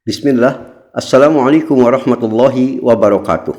Bismillah. Assalamualaikum warahmatullahi wabarakatuh.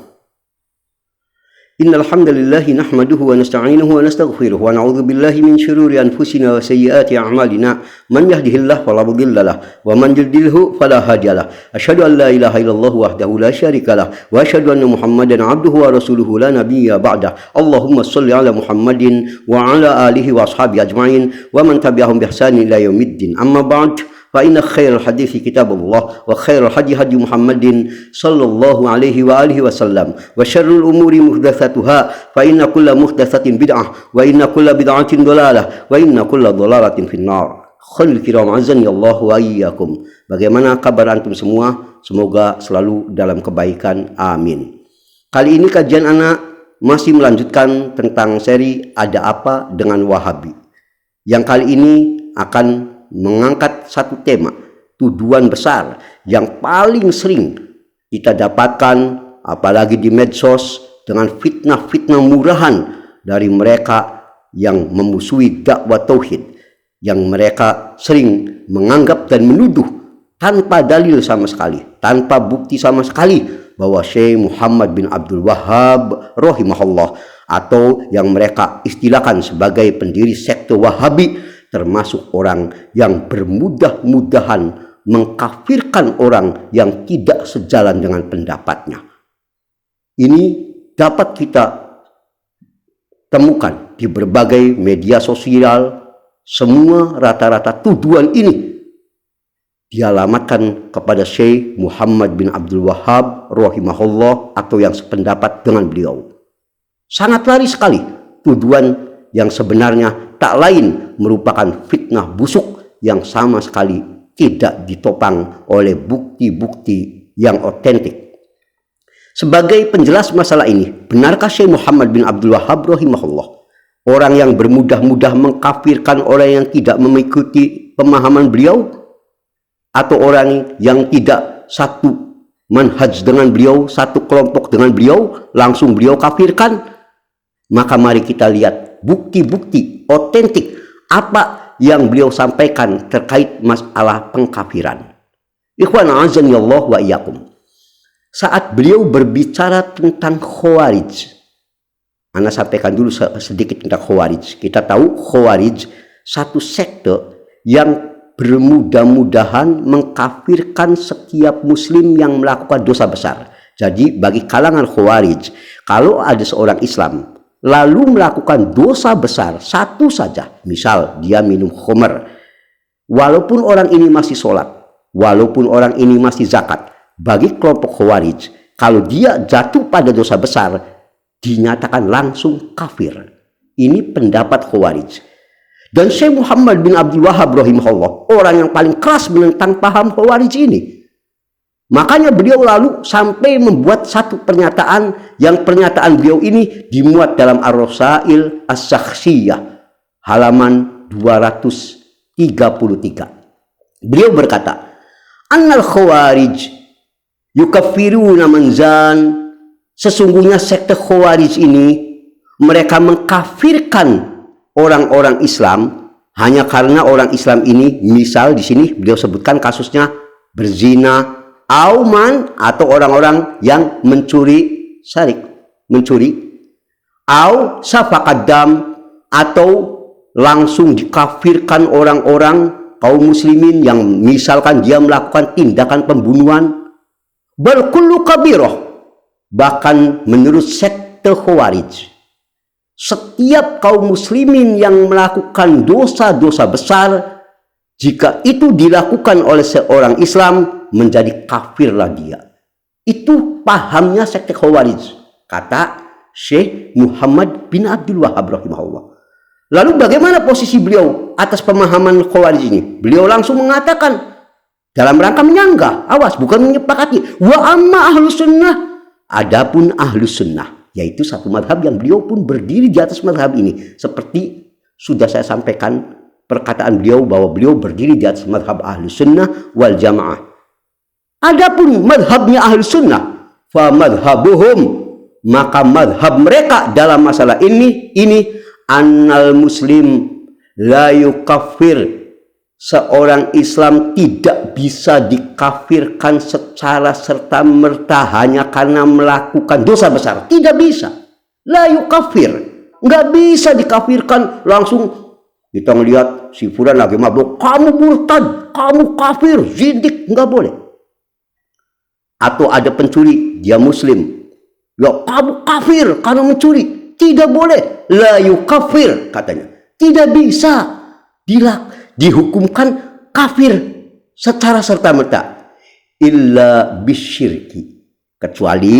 Innal hamdalillahi nahmaduhu wa nasta'inuhu wa nastaghfiruh wa na'udzu billahi min shururi anfusina wa sayyiati a'malina. Man yahdihillahu fala mudhillalah wa man yudlilhu fala hadiyalah. Asyhadu an la ilaha illallah wahdahu la syarikalah wa asyhadu anna Muhammadan 'abduhu wa rasuluhu la nabiyya ba'dah. Allahumma shalli ala Muhammadin wa ala alihi wa ashabihi ajma'in wa man tabi'ahum bi ihsanin ila yaumiddin. Amma ba'd. فإن خير الحديث كتاب الله وخير الهدي هدي محمد صلى الله عليه وآله وسلم وشر الأمور محدثاتها فإن كل محدثة بدعة وإن كل بدعة ضلالة وإن كل ضلالة في النار. Khalil kiram azani Allah wa iyyakum. Bagaimana kabar antum semua? Semoga selalu dalam kebaikan. Amin. Kali ini kajian anak masih melanjutkan tentang seri Ada Apa Dengan Wahabi. Yang kali ini akan mengangkat satu tema, tuduhan besar yang paling sering kita dapatkan apalagi di medsos dengan fitnah-fitnah murahan dari mereka yang memusuhi dakwah tauhid, yang mereka sering menganggap dan menuduh tanpa dalil sama sekali, tanpa bukti sama sekali bahwa Syekh Muhammad bin Abdul Wahhab rahimahullah, atau yang mereka istilahkan sebagai pendiri sekte Wahabi, termasuk orang yang bermudah-mudahan mengkafirkan orang yang tidak sejalan dengan pendapatnya. Ini dapat kita temukan di berbagai media sosial. Semua rata-rata tuduhan ini dialamatkan kepada Syekh Muhammad bin Abdul Wahhab rahimahullah atau yang sependapat dengan beliau. Sangat lari sekali tuduhan yang sebenarnya tak lain merupakan fitnah busuk yang sama sekali tidak ditopang oleh bukti-bukti yang otentik. Sebagai penjelas masalah ini, benarkah Syekh Muhammad bin Abdul Wahhab rahimahullah, orang yang bermudah-mudah mengkafirkan orang yang tidak mengikuti pemahaman beliau, atau orang yang tidak satu manhaj dengan beliau, satu kelompok dengan beliau, langsung beliau kafirkan? Maka mari kita lihat bukti-bukti otentik apa yang beliau sampaikan terkait masalah pengkafiran. Ikhwan azani Allah wa iyyakum. Saat beliau berbicara tentang Khawarij, ana sampaikan dulu sedikit tentang Khawarij. Kita tahu Khawarij satu sekte yang bermudah-mudahan mengkafirkan setiap muslim yang melakukan dosa besar. Jadi bagi kalangan Khawarij, kalau ada seorang Islam lalu melakukan dosa besar satu saja, misal dia minum khamr, walaupun orang ini masih sholat, walaupun orang ini masih zakat, bagi kelompok Khawarij, kalau dia jatuh pada dosa besar, dinyatakan langsung kafir. Ini pendapat Khawarij. Dan Syekh Muhammad bin Abdul Wahhab rahimahullah, orang yang paling keras menentang paham Khawarij ini. Makanya beliau lalu sampai membuat satu pernyataan, yang pernyataan beliau ini dimuat dalam Ar-Rasail As-Syakhsiyah halaman 233. Beliau berkata, Annal Khawarij yukaffiruna man zan. Sesungguhnya sekte Khawarij ini mereka mengkafirkan orang-orang Islam hanya karena orang Islam ini, misal di sini beliau sebutkan kasusnya berzina, auman atau orang-orang yang mencuri syarik, mencuri, au safaqadam atau langsung dikafirkan orang-orang kaum muslimin yang misalkan dia melakukan tindakan pembunuhan, bal kullu kabirah, bahkan menurut sekte Khawarij setiap kaum muslimin yang melakukan dosa-dosa besar, jika itu dilakukan oleh seorang Islam, menjadi kafirlah dia. Itu pahamnya sekte Khawarij, kata Syekh Muhammad bin Abdul Wahhab rahimahullah. Lalu bagaimana posisi beliau atas pemahaman Khawarij ini? Beliau langsung mengatakan dalam rangka menyanggah, awas, bukan menyepakati. Wa amma ahlus sunnah, adapun ahlus sunnah, yaitu satu madhab yang beliau pun berdiri di atas madhab ini. Seperti sudah saya sampaikan perkataan beliau bahwa beliau berdiri di atas madhab ahlus sunnah wal jamaah. Adapun madhabnya ahli sunnah, fa madhabuhum, maka madhab mereka dalam masalah ini annal muslim la yukaffir seorang Islam tidak bisa dikafirkan secara serta-merta hanya karena melakukan dosa besar. Tidak bisa. La yukafir. Nggak bisa dikafirkan langsung. Kita ngelihat si fulan lagi mabuk, kamu murtad, kamu kafir, zindik. Nggak boleh. Atau ada pencuri, dia muslim, ya kamu kafir karena mencuri. Tidak boleh. La yukafir katanya. Tidak bisa dihukumkan kafir secara serta-merta illa bisyirki, kecuali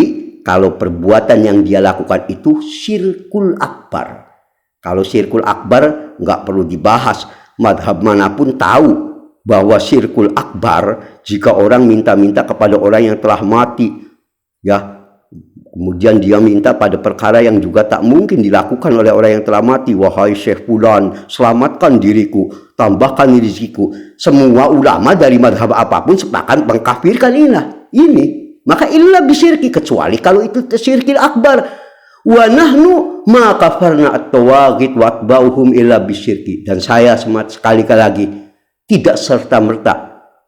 kalau perbuatan yang dia lakukan itu syirkul akbar. Kalau syirkul akbar nggak perlu dibahas, madhab manapun tahu bahwa syirkul akbar jika orang minta-minta kepada orang yang telah mati, ya, kemudian dia minta pada perkara yang juga tak mungkin dilakukan oleh orang yang telah mati. Wahai Syekh Fulan, selamatkan diriku, tambahkan rezekiku. Semua ulama dari madhab apapun sepakat mengkafirkan ini. Maka illa bisyirki, kecuali kalau itu syirkil akbar. Wa nahnu ma kafarna at-tawaghit wa atba'uhum illa bisyirki. Dan saya sekali lagi tidak serta-merta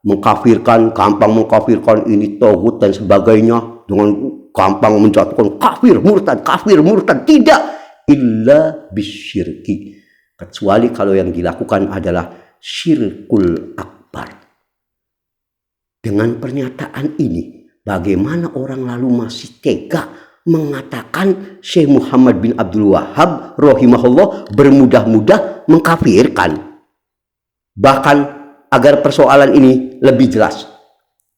mengkafirkan, gampang mengkafirkan ini tauhid dan sebagainya dengan gampang menjatuhkan kafir murtad, tidak, illa bisyirki, kecuali kalau yang dilakukan adalah syirkul akbar. Dengan pernyataan ini, bagaimana orang lalu masih tega mengatakan Syekh Muhammad bin Abdul Wahhab rahimahullah bermudah-mudah mengkafirkan? Bahkan agar persoalan ini lebih jelas,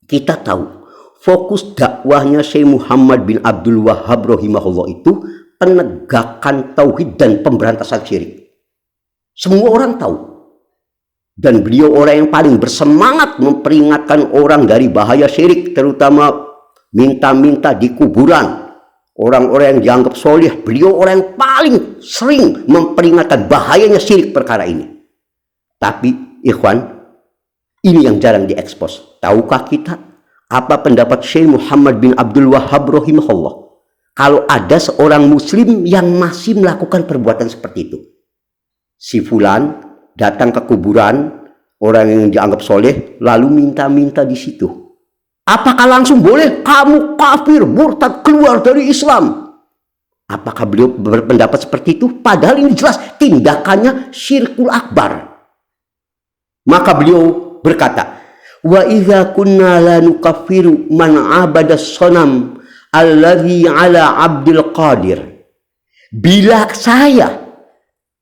kita tahu fokus dakwahnya Syekh Muhammad bin Abdul Wahhab rahimahullah itu penegakan tauhid dan pemberantasan syirik. Semua orang tahu. Dan beliau orang yang paling bersemangat memperingatkan orang dari bahaya syirik, terutama minta-minta di kuburan. Orang-orang yang dianggap soleh, beliau orang yang paling sering memperingatkan bahayanya syirik perkara ini. Tapi ikhwan, ini yang jarang diekspos. Tahukah kita apa pendapat Syekh Muhammad bin Abdul Wahhab rahimahullah kalau ada seorang muslim yang masih melakukan perbuatan seperti itu? Si fulan datang ke kuburan orang yang dianggap soleh lalu minta-minta di situ. Apakah langsung boleh kamu kafir, murtad, keluar dari Islam? Apakah beliau berpendapat seperti itu? Padahal ini jelas tindakannya syirkul akbar. Maka beliau berkata, wa idza kunna la nukaffiru man abada sonam alladhi ala Abdul Qadir. Bila saya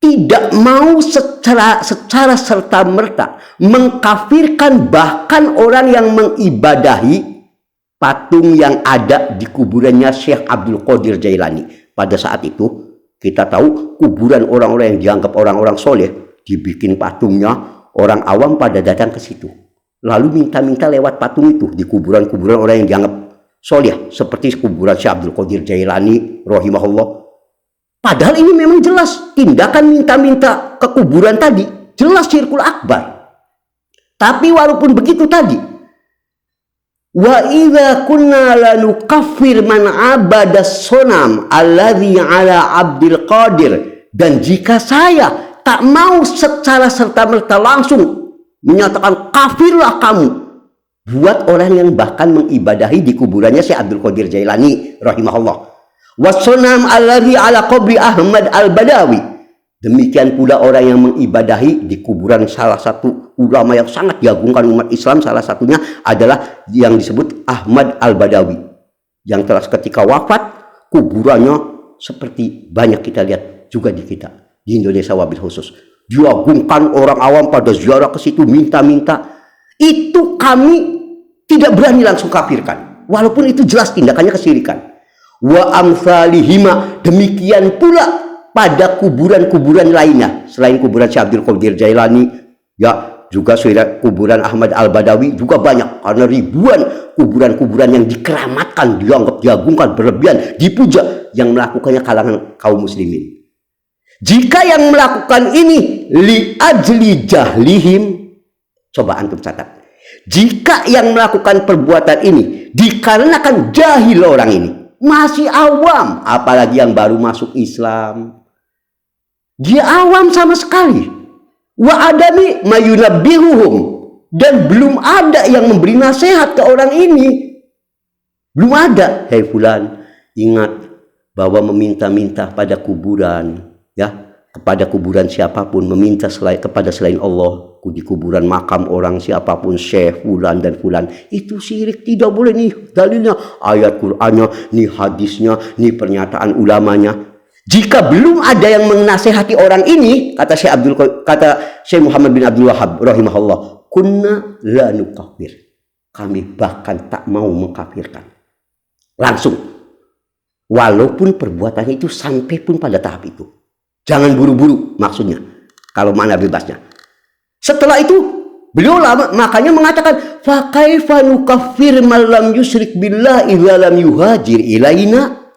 tidak mau secara serta-merta mengkafirkan bahkan orang yang mengibadahi patung yang ada di kuburannya Syekh Abdul Qadir Jailani. Pada saat itu kita tahu kuburan orang-orang yang dianggap orang-orang soleh dibikin patungnya, orang awam pada datang ke situ lalu minta-minta lewat patung itu di kuburan-kuburan orang yang dianggap soleh seperti kuburan Syekh Abdul Qadir Jailani rahimahullah. Padahal ini memang jelas tindakan minta-minta ke kuburan tadi, jelas syirkul akbar. Tapi walaupun begitu tadi, wa idza kunna la nukaffir man abada sonam alladhi ala Abdul Qadir, dan jika saya tak mau secara serta-merta langsung menyatakan kafirlah kamu buat orang yang bahkan mengibadahi di kuburannya Syekh Abdul Qadir Jailani rahimahullah, wasonam alladhi ala qabri Ahmad al-Badawi, demikian pula orang yang mengibadahi di kuburan salah satu ulama yang sangat diagungkan umat Islam, salah satunya adalah yang disebut Ahmad al-Badawi yang telah ketika wafat kuburannya seperti banyak kita lihat juga di kita di Indonesia wabil khusus, diagungkan, orang awam pada ziarah ke situ minta-minta. Itu kami tidak berani langsung kafirkan walaupun itu jelas tindakannya kesyirikan. Wa amsalihima, demikian pula pada kuburan-kuburan lainnya selain kuburan Syekh Abdul Qadir Jailani, ya juga kuburan Ahmad al-Badawi juga banyak, karena ribuan kuburan-kuburan yang dikeramatkan, dianggap diagungkan, berlebihan, dipuja, yang melakukannya kalangan kaum muslimin. Jika yang melakukan ini li ajli jahlihim, coba antum catat, jika yang melakukan perbuatan ini dikarenakan jahil orang ini, masih awam, apalagi yang baru masuk Islam, dia awam sama sekali, wa adami mayunabbihuhum, dan belum ada yang memberi nasihat ke orang ini. Belum ada. Hei fulan, ingat bahwa meminta-minta pada kuburan, ya, kepada kuburan siapapun, meminta kepada selain Allah, di kuburan makam orang siapapun, syekh fulan dan fulan, itu syirik. Tidak boleh. Nih dalilnya, ayat Qur'annya, nih hadisnya, nih pernyataan ulamanya. Jika belum ada yang menasehati orang ini, kata Syekh Muhammad bin Abdul Wahhab rahimahullah, kunna la nukafir, kami bahkan tak mau mengkafirkan langsung, walaupun perbuatannya itu sampai pun pada tahap itu. Jangan buru-buru, maksudnya kalau mana bebasnya. Setelah itu beliau makanya mengatakan, fa kaifa nukaffir man lam yusyrik billah idza lam yuhajir ilaina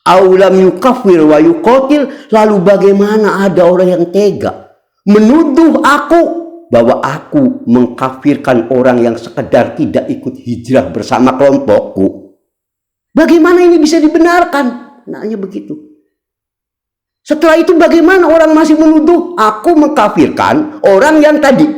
aw lam yukaffir wa yuqatil. Lalu bagaimana ada orang yang tega menuduh aku bahwa aku mengkafirkan orang yang sekedar tidak ikut hijrah bersama kelompokku? Bagaimana ini bisa dibenarkan? Nanya begitu. Setelah itu bagaimana orang masih menuduh aku mengkafirkan orang yang tadi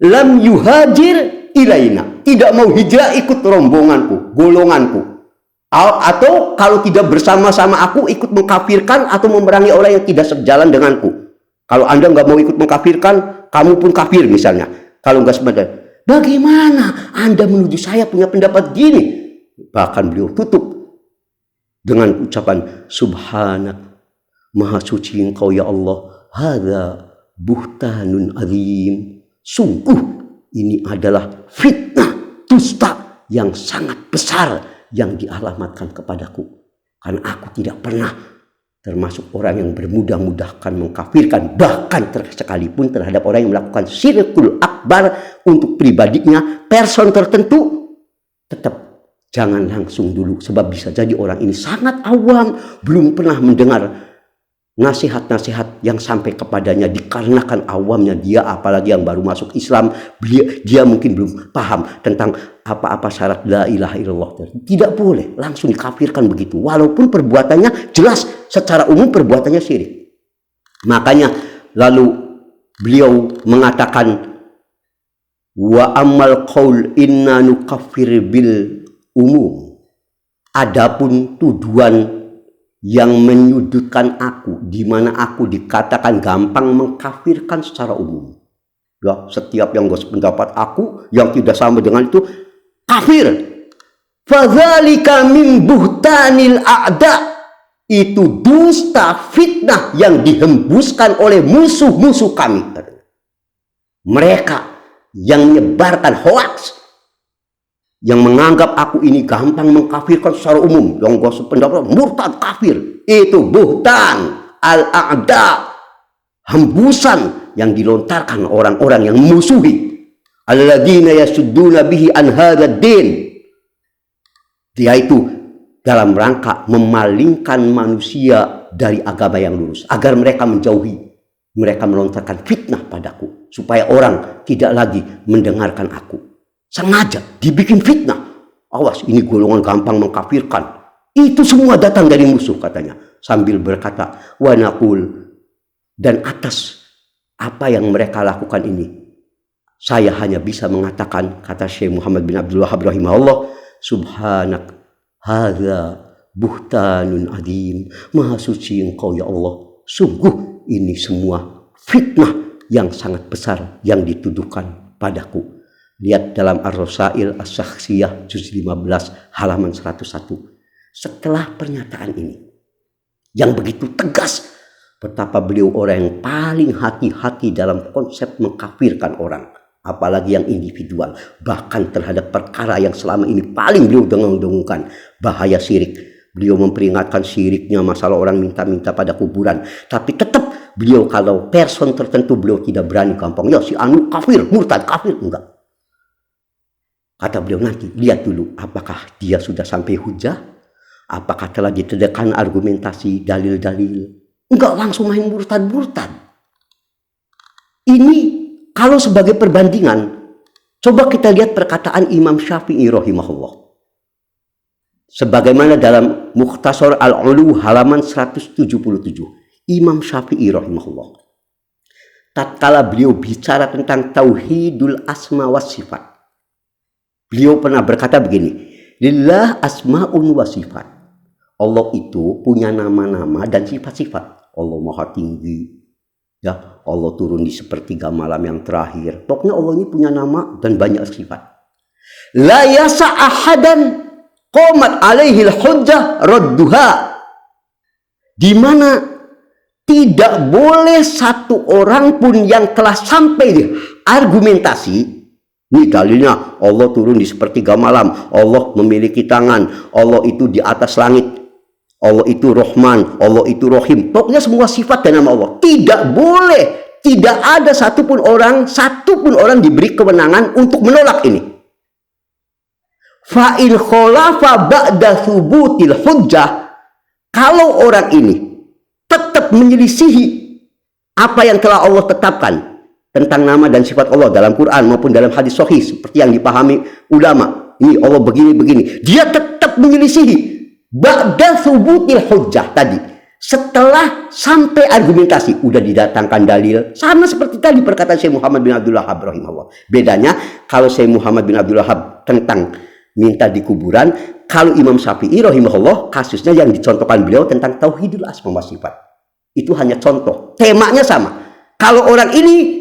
lam yuhajir ilaina, tidak mau hijrah ikut rombonganku, golonganku, atau kalau tidak bersama-sama aku ikut mengkafirkan atau memerangi orang yang tidak sejalan denganku. Kalau Anda nggak mau ikut mengkafirkan, kamu pun kafir misalnya. Kalau nggak sebenarnya, bagaimana Anda menuduh saya punya pendapat gini? Bahkan beliau tutup dengan ucapan subhanak, maha suci engkau ya Allah, hadza buhtanun azim, sungguh ini adalah fitnah, dusta yang sangat besar yang dialamatkan kepadaku. Karena aku tidak pernah termasuk orang yang bermudah-mudahkan mengkafirkan, bahkan sekalipun terhadap orang yang melakukan syirkul akbar untuk pribadinya, person tertentu, tetap jangan langsung dulu, sebab bisa jadi orang ini sangat awam, belum pernah mendengar nasihat-nasihat yang sampai kepadanya, dikarenakan awamnya dia, apalagi yang baru masuk Islam, dia mungkin belum paham tentang apa-apa syarat la ilaha illallah. Tidak boleh langsung dikafirkan begitu, walaupun perbuatannya jelas secara umum perbuatannya syirik. Makanya lalu beliau mengatakan, wa amal qaul inna nukaffir bil umum, adapun tuduhan yang menyudutkan aku, di mana aku dikatakan gampang mengkafirkan secara umum. Ya, setiap yang gak sependapat aku, yang tidak sama dengan itu, kafir. Fadzalika min buhtanil a'da, itu dusta fitnah yang dihembuskan oleh musuh-musuh kami. Mereka yang menyebarkan hoaks, yang menganggap aku ini gampang mengkafirkan secara umum, yang gak sependapat, murtad, kafir. Itu buhtan al-a'da, hembusan yang dilontarkan orang-orang yang memusuhi, alladzina yasudduna bihi an hadzal din, dia itu dalam rangka memalingkan manusia dari agama yang lurus, agar mereka menjauhi. Mereka melontarkan fitnah padaku supaya orang tidak lagi mendengarkan aku. Sengaja dibikin fitnah. Awas, ini golongan gampang mengkafirkan. Itu semua datang dari musuh, katanya. Sambil berkata, wa naqul, dan atas apa yang mereka lakukan ini, saya hanya bisa mengatakan, kata Syekh Muhammad bin Abdul Wahhab rahimahullah, subhanak, hadza buhtanun adim, maha suci engkau ya Allah, sungguh ini semua fitnah yang sangat besar yang dituduhkan padaku. Lihat dalam Ar-Rasail As-Syakhsiyah juz 15 halaman 101. Setelah pernyataan ini yang begitu tegas, betapa beliau orang yang paling hati-hati dalam konsep mengkafirkan orang, apalagi yang individual, bahkan terhadap perkara yang selama ini paling beliau dengung-dengungkan, bahaya syirik. Beliau memperingatkan syiriknya masalah orang minta-minta pada kuburan, tapi tetap beliau kalau person tertentu beliau tidak berani gampang, ya si anu kafir, murtad, kafir, enggak. Kata beliau, nanti lihat dulu apakah dia sudah sampai hujah, apakah telah ditedekan argumentasi, dalil-dalil. Enggak langsung main murtad-murtad. Ini kalau sebagai perbandingan, coba kita lihat perkataan Imam Syafi'i rahimahullah. Sebagaimana dalam Mukhtasar Al-Ulu halaman 177. Imam Syafi'i rahimahullah. tatkala beliau bicara tentang tauhidul asma was sifat. Beliau pernah berkata begini, lillah asma'un wa sifat. Allah itu punya nama-nama dan sifat-sifat. Allah maha tinggi, ya, Allah turun di sepertiga malam yang terakhir. Pokoknya Allah ini punya nama dan banyak sifat. La yasa ahadan qomat alaihil hujjah radduha. Di mana tidak boleh satu orang pun yang telah sampai di argumentasi. Ini dalilnya, Allah turun di sepertiga malam, Allah memiliki tangan, Allah itu di atas langit, Allah itu Rahman, Allah itu Rahim. Pokoknya semua sifat dan nama Allah. Tidak boleh, tidak ada satupun orang diberi kewenangan untuk menolak ini. Fa'in kholafa ba'da thubutil hujjah. Kalau orang ini tetap menyelisihi apa yang telah Allah tetapkan tentang nama dan sifat Allah dalam Quran maupun dalam hadis sahih seperti yang dipahami ulama, ini Allah begini, dia tetap menyelisihi ba'da thubutil hujjah tadi, setelah sampai argumentasi udah didatangkan dalil, sama seperti tadi perkataan Syekh Muhammad bin Abdul Wahhab rahimahullah. Bedanya kalau Syekh Muhammad bin Abdul Wahhab tentang minta di kuburan, kalau Imam Syafi'i rahimahullah kasusnya yang dicontohkan beliau tentang tauhidul asma wa sifat. Itu hanya contoh, temanya sama. Kalau orang ini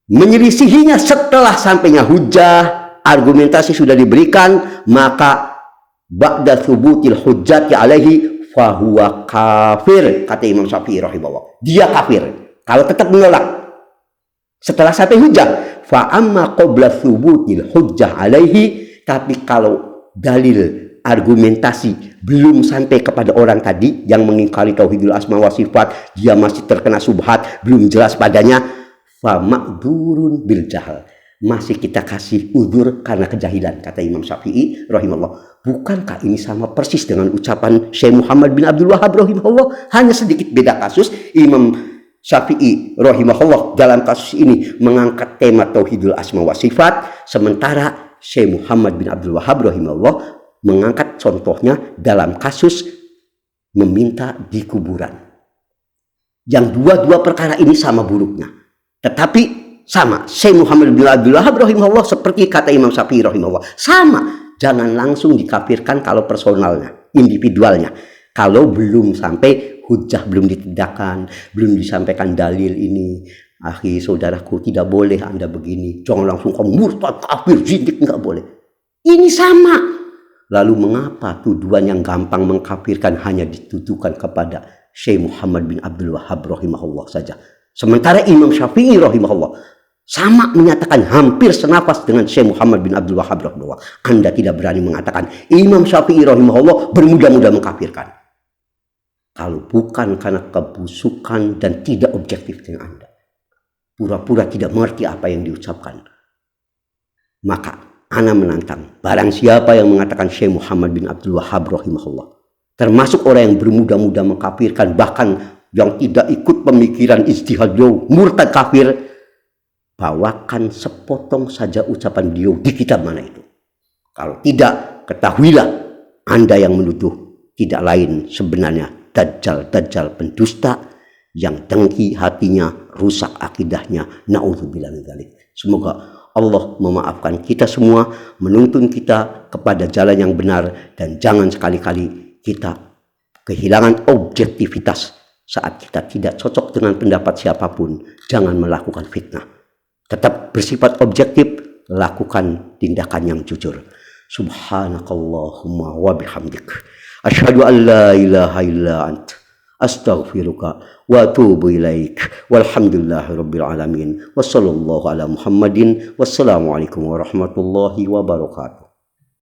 menyelisihinya setelah sampainya hujjah, argumentasi sudah diberikan, maka ba'da thubutil hujjati alaihi fahuwa kafir, kata Imam Syafi'i rahimahullah. Dia kafir kalau tetap menolak setelah sampai hujjah. Fa amma qabla thubutil hujjah alaihi, tapi kalau dalil argumentasi belum sampai kepada orang tadi yang mengingkari tauhidul asma wa sifat, dia masih terkena subhat, belum jelas padanya, fa ma'dzurun bil jahal, masih kita kasih udzur karena kejahilan, kata Imam Syafi'i rahimahullah. Bukankah ini sama persis dengan ucapan Syekh Muhammad bin Abdul Wahhab rahimahullah? Hanya sedikit beda kasus. Imam Syafi'i rahimahullah dalam kasus ini mengangkat tema tauhidul asma wa sifat, sementara Syekh Muhammad bin Abdul Wahhab rahimahullah mengangkat contohnya dalam kasus meminta di kuburan. Yang dua-dua perkara ini sama buruknya, tetapi sama. Syekh Muhammad bin Abdul Wahhab rahimahullah seperti kata Imam Syafi'i rahimahullah, sama. Jangan langsung dikafirkan kalau personalnya, individualnya. Kalau belum sampai hujjah, belum ditegakkan, belum disampaikan dalil ini, akhi saudaraku, tidak boleh Anda begini, jangan langsung kamu murtad, kafir, zindik, nggak boleh. Ini sama. Lalu mengapa tuduhan yang gampang mengkafirkan hanya ditujukan kepada Syekh Muhammad bin Abdul Wahhab rahimahullah saja, sementara Imam Syafi'i rahimahullah sama menyatakan hampir senafas dengan Syekh Muhammad bin Abdul Wahhab rahimahullah? Anda tidak berani mengatakan Imam Syafi'i rahimahullah bermudah-mudah mengkafirkan. Kalau bukan karena kebusukan dan tidak objektifnya Anda, pura-pura tidak mengerti apa yang diucapkan, maka Ana menantang, barang siapa yang mengatakan Syekh Muhammad bin Abdul Wahhab rahimahullah termasuk orang yang bermudah-mudah mengkafirkan, bahkan yang tidak ikut pemikiran ijtihad beliau, murtad kafir, bawakan sepotong saja ucapan beliau di kitab mana itu. Kalau tidak, ketahuilah Anda yang menuduh tidak lain sebenarnya dajjal pendusta yang dengki hatinya, rusak akidahnya. Na'udzubillah min dzalik. Semoga Allah memaafkan kita semua, menuntun kita kepada jalan yang benar, dan jangan sekali-kali kita kehilangan objektivitas saat kita tidak cocok dengan pendapat siapapun. Jangan melakukan fitnah. Tetap bersifat objektif, lakukan tindakan yang jujur. Subhanakallahumma wa bihamdik, asyhadu an la ilaha illa ant, astaghfiruka wa atubu ilaik. Walhamdulillahirabbil alamin. Wassallallahu ala Muhammadin. Wassalamualaikum warahmatullahi wabarakatuh.